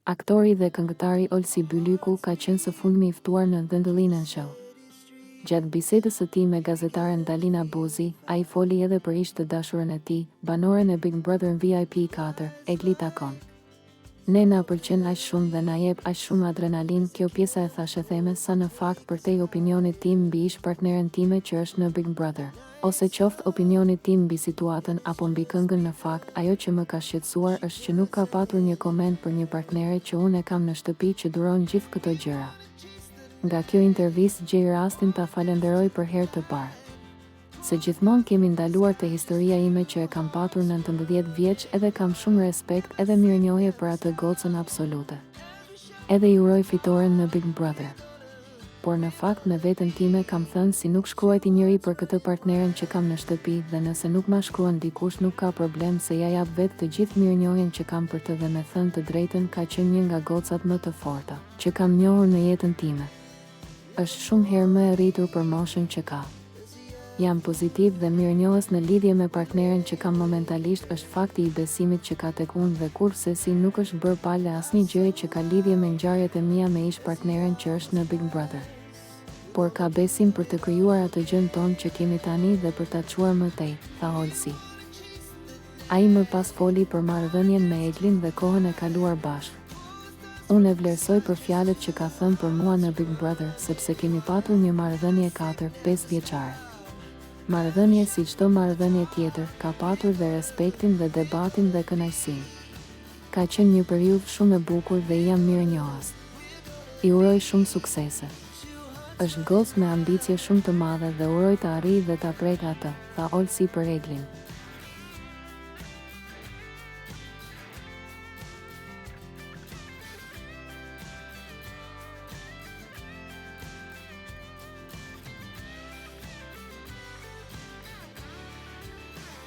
Aktori dhe këngëtari Olsi Bylyku ka qenë së fundmi i ftuar në The Ndëllinën Show. Gjatë bisedës së tij me gazetaren Dalina Buzi, ai foli edhe për ish të dashurën e tij, banoren e Big Brother VIP 4, Egli Takon. Ne na pëlqen aq shumë dhe na jep aq shumë adrenalin, kjo pjesa e thashë theme sa në fakt përtej opinionit tim mbi ish partneren time që është në Big Brother, ose qoftë opinionit tim mbi situatën apo mbi këngën. Në fakt, ajo që më ka shqetësuar është që nuk ka patur një koment për një partnere që unë e kam në shtëpi që duron gjithë këto gjëra. Nga kjo intervistë gjej rastin ta falenderoj për herë të parë. Se gjithmonë kemi ndaluar te historia ime që e kam patur 19 vjeç, edhe kam shumë respekt edhe mirënjohje për atë gocën absolute. Edhe i uroj fitoren në Big Brother. Por në fakt me veten time kam thënë si nuk shkruajti njëri për këtë partneren që kam në shtëpi, dhe nëse nuk ma shkruan dikush nuk ka problem se ja jap vetë të gjithë mirënjohjen që kam për të, dhe me thënë të drejtën ka qenë një nga gocat më të forta që kam njohur në jetën time. Është shumë herë më e rritur për moshën që ka. Jam pozitiv dhe mirënjohës në lidhje me partneren që kam momentalisht. Është fakti i besimit që ka tek unë, dhe kurse si nuk është bërë pale asnjë gjë që ka lidhje me ngjarjet e mia me ish partneren që është në Big Brother. Por ka besim për të krijuar atë gjën tonë që kemi tani dhe për ta çuar më tej, tha Olsi. Ai më pas foli për marrëdhënien me Eglin dhe kohën e kaluar bashkë. Unë e vlerësoj për fjalët që ka thënë për mua në Big Brother, sepse kemi patur një marrëdhënie 4-5 vjeçare. Marrëdhënie si çdo marrëdhënie tjetër, ka patur dhe respektin dhe debatin dhe kënaqësinë. Ka qenë një periudhë shumë e bukur dhe jam mirënjohës. I uroj shumë suksese. Është gocë me ambicie shumë të madhe dhe uroj të arrijë dhe ta prek atë, tha Olsi për Eglin.